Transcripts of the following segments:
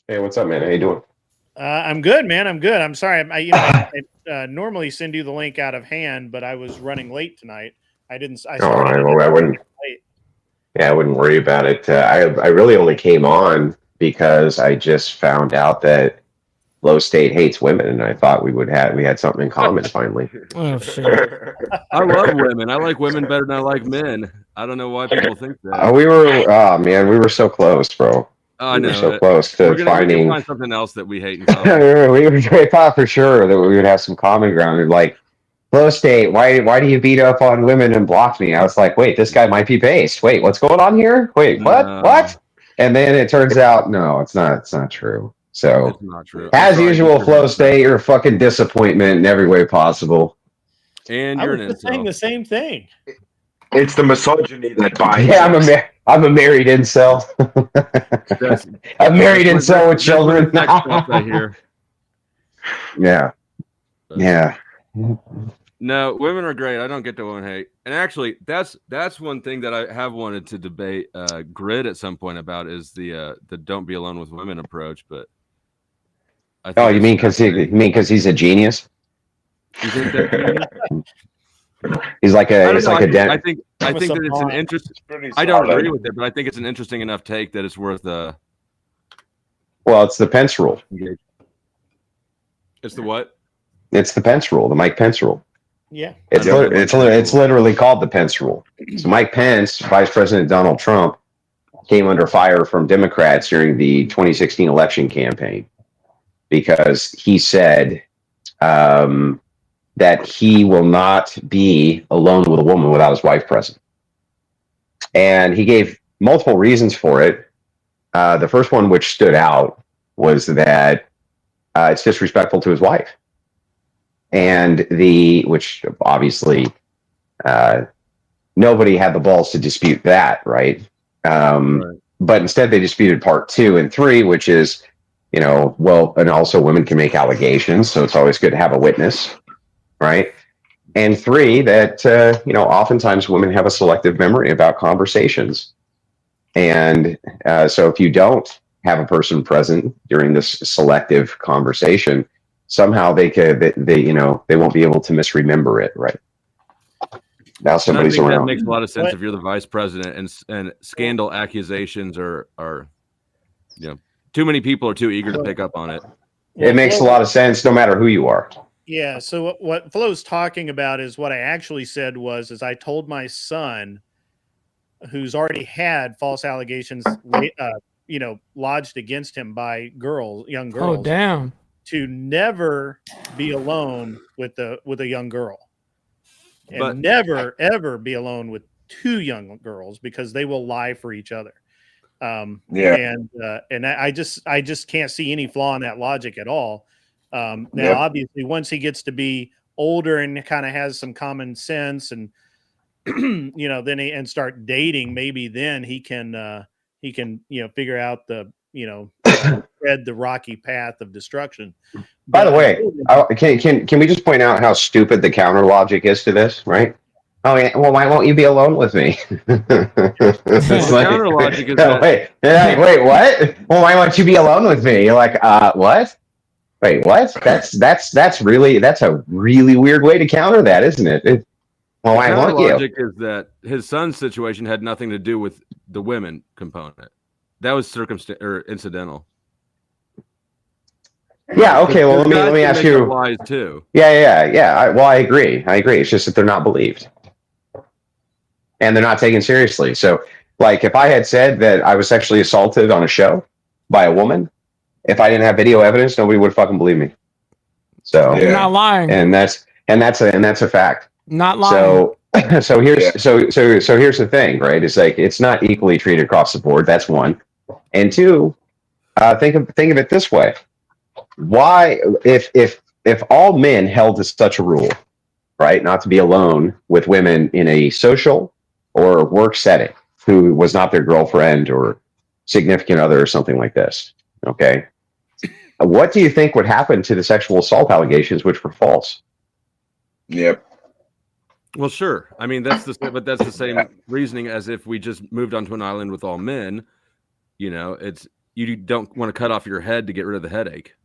Hey, what's up, man? How you doing? I'm good, man. I'm good. I'm sorry. I normally send you the link out of hand, but I was running late tonight. I didn't. I Oh, started it I wouldn't. late. Yeah, I wouldn't worry about it. I really only came on because I just found out that Low State hates women, and I thought we had something in common finally. Oh shit! I love women. I like women better than I like men. I don't know why people think that. Oh man, we were so close, bro. Oh, I We were know so it. cose to We can finding. find something else that we hate in common. I thought for sure that we would have some common ground. And like, Low State, why do you beat up on women and block me? I was like, wait, this guy might be based. Wait, what's going on here? Wait, what? No, And then it turns out, no, it's not. It's not true. So, it's not true. I'm as sorry, usual, Mr. Flow Vincent. State, you're a fucking disappointment in every way possible. And I you're was an just saying incel. the same thing. It's the misogyny that binds Yeah, us. I'm a married incel. That's a married that's incel with that's what children. the sex stuff I hear. yeah, But yeah. no, women are great. I don't get the women hate. And actually, that's one thing that I have wanted to debate Grid at some point about is the don't be alone with women approach. But I Oh, think you it's mean because he's a genius? you think that's genius? He's like I a don't it's know. like a I den. think I'm a that it's an savant. interest. Pretty I don't solid. agree with it, but I think it's an interesting enough take that it's worth Well, it's the Pence rule. engaging. It's the what? It's the Pence rule, the Mike Pence rule. Yeah. I know the Mike Pence It's rule. literally called the Pence rule. So Mike Pence, Vice President Donald Trump, came under fire from Democrats during the 2016 election campaign because he said that he will not be alone with a woman without his wife present, and he gave multiple reasons for it. The first one, which stood out, was that it's disrespectful to his wife, and which obviously uh, nobody had the balls to dispute that, right? Right. But instead, they disputed part two and three, which is, well, and also women can make allegations, so it's always good to have a witness, right? And three, that oftentimes women have a selective memory about conversations, and so if you don't have a person present during this selective conversation, somehow they won't be able to misremember it, right? Now And I somebody's think that around. makes a lot of sense What? if you're the vice president and scandal accusations are too many people are too eager to pick up on it. Well, It makes a Flo, lot of sense no matter who you are. yeah. So what Flo's talking about is what I actually said is I told my son, who's already had false allegations, lodged against him by young Oh girls, damn! to never be alone with a young girl, But and never ever be alone with two young girls because they will lie for each other. Yeah. And I just can't see any flaw in that logic at all. Now, Yep. obviously, once he gets to be older and kind of has some common sense, and then and start dating, maybe then he can figure out tread the rocky path of destruction. By But the way, until then, can we just point out how stupid the counter logic is to this, right? Oh yeah, well, why won't you be alone with me? well, It's the like, counter logic is oh, that wait, wait, what? Well, why won't you be alone with me? You're like, what? Wait, what? That's a really weird way to counter that, isn't it? Well, the why counter won't you? logic is that his son's situation had nothing to do with the women component. That was or incidental. Yeah, okay. Well, Because let guys me can ask make up you. lies too. Yeah. I agree. It's just that they're not believed and they're not taken seriously. So, like, if I had said that I was sexually assaulted on a show by a woman, if I didn't have video evidence, nobody would fucking believe me. So, You're Yeah. not lying. and that's a fact. Not lying. So, Yeah. so here's the thing, right? It's like it's not equally treated across the board. That's one, and two. Think of it this way: why, if all men held to such a rule, right, not to be alone with women in a social or work setting who was not their girlfriend or significant other or something like this, okay, what do you think would happen to the sexual assault allegations which were false? Yep. Well, sure. I mean, that's the same reasoning as if we just moved onto an island with all men. It's you don't want to cut off your head to get rid of the headache.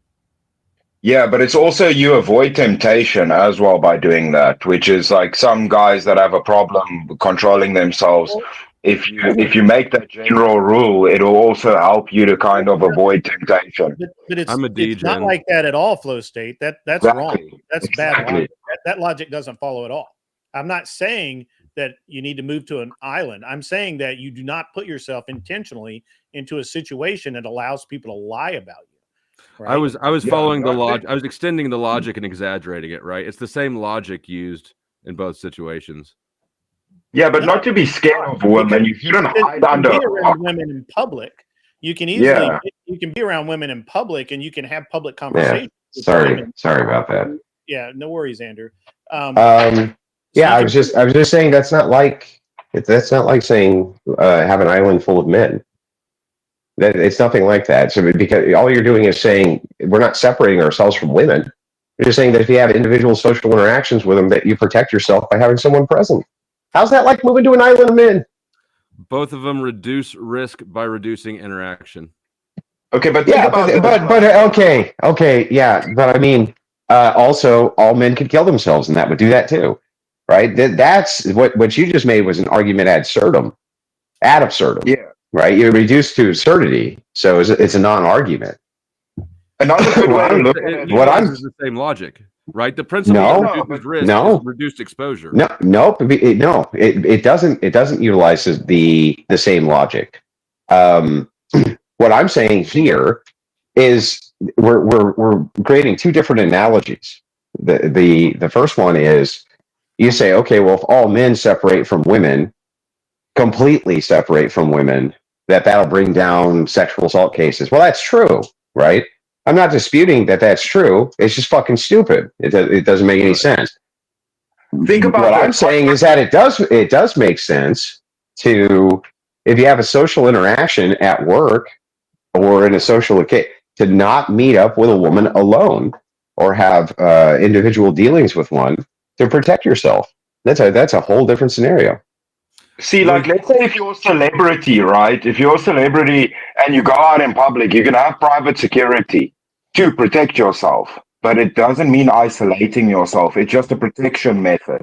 Yeah, but it's also you avoid temptation as well by doing that, which is like some guys that have a problem controlling themselves. If you make that general rule, it'll also help you to kind of avoid temptation. But I'm a it's not DJ. like that at all, Flow State. That's wrong. That's bad Exactly. logic. That logic doesn't follow at all. I'm not saying that you need to move to an island. I'm saying that you do not put yourself intentionally into a situation that allows people to lie about you. Right? I was following the that's logic. I was extending the logic and exaggerating it, right? It's the same logic used in both situations. Yeah, but not to be scared of women. You shouldn't hide under. Be around women in public. You can easily you can be around women in public, and you can have public conversations. Yeah. Sorry about that. Yeah, no worries, Andrew. Yeah, I was just saying that's not like saying have an island full of men. It's nothing like that. So because all you're doing is saying we're not separating ourselves from women. You're just saying that if you have individual social interactions with them, that you protect yourself by having someone present. How's that like moving to an island of men? Both of them reduce risk by reducing interaction. Okay, but Yeah, but okay, yeah, but I mean, also all men could kill themselves, and that would do that too, right? That's what you just made was an argument ad absurdum. Yeah. Right, you're reduced to absurdity, so it's a non-argument. Another good way to look at It it. uses the same logic, right? The principle of reduced risk is reduced exposure. It doesn't utilize the same logic. What I'm saying here is we're creating two different analogies. The first one is you say, okay, well, if all men separate from women, completely separate from women, that'll bring down sexual assault cases. Well, that's true, right? I'm not disputing that that's true. It's just fucking stupid. It doesn't make any sense. Think about what I'm saying is that it does make sense to, if you have a social interaction at work or in a social occasion, to not meet up with a woman alone or have individual dealings with one to protect yourself. That's a whole different scenario. See, like, let's say if you're a celebrity, right? If you're a celebrity and you go out in public, you can have private security to protect yourself. But it doesn't mean isolating yourself. It's just a protection method.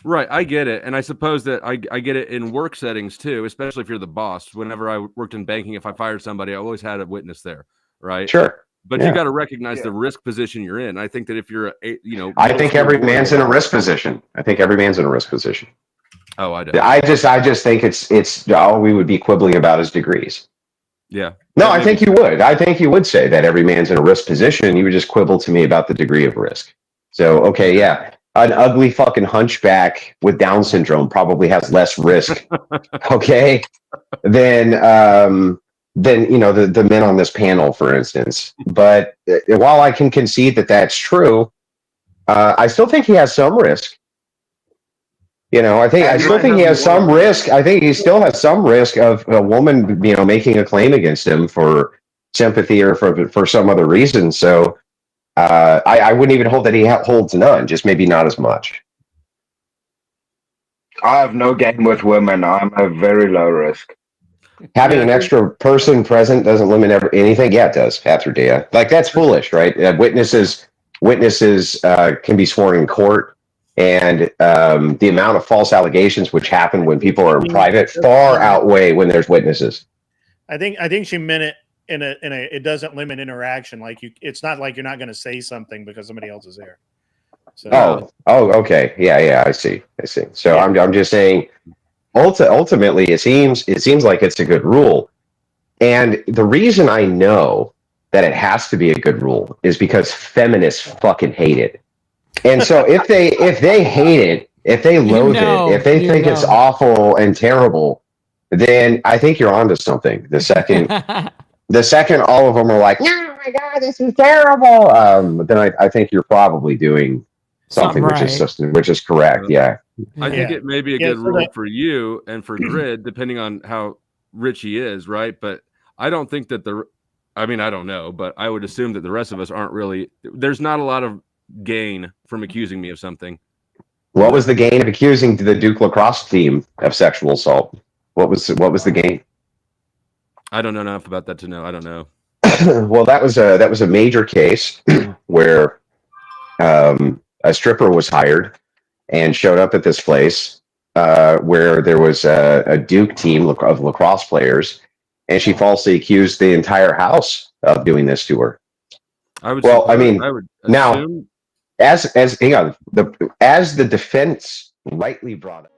Right, I get it. And I suppose that I get it in work settings too, especially if you're the boss. Whenever I worked in banking, if I fired somebody, I always had a witness there, right? Sure. But you got to recognize the risk position you're in. I think that if you're I think every man's in a risk position. Oh, I do. I just think it's all we would be quibbling about is degrees. Yeah. No, I think you would. I think you would say that every man's in a risk position. You would just quibble to me about the degree of risk. So, okay, yeah. An ugly fucking hunchback with Down syndrome probably has less risk, okay, than the men on this panel, for instance. But while I can concede that that's true, I still think he has some risk. I still think he has some risk. I think he still has some risk of a woman, making a claim against him for sympathy or for some other reason. So I wouldn't even hold that he holds none, just maybe not as much. I have no game with women. I'm a very low risk. Having an extra person present doesn't limit anything. Yeah, it does. After Dia, like that's foolish, right? Witnesses can be sworn in court. And the amount of false allegations which happen when people are in private far outweigh when there's witnesses. I think she meant it in a it doesn't limit interaction. Like it's not like you're not going to say something because somebody else is there. So, okay, yeah, I see. So yeah. I'm just saying, ultimately, it seems like it's a good rule, and the reason I know that it has to be a good rule is because feminists fucking hate it. And so if they hate it, if they loathe it, if they think it's awful and terrible, then I think you're onto something. The second all of them are like, "No, my God, this is terrible," then I think you're probably doing something which is correct. Yeah. I think it may be a good rule for you and for Grid, depending on how rich he is, right? But I don't think that I don't know, but I would assume that the rest of us aren't really. There's not a lot of gain from accusing me of something. What was the gain of accusing the Duke lacrosse team of sexual assault? What was the gain? I don't know enough about that to know. I don't know. Well, that was a major case where a stripper was hired and showed up at this place where there was a Duke team of lacrosse players, and she falsely accused the entire house of doing this to her. I would. Well, I mean, I would now, assume. as hang on, as the defense rightly brought up.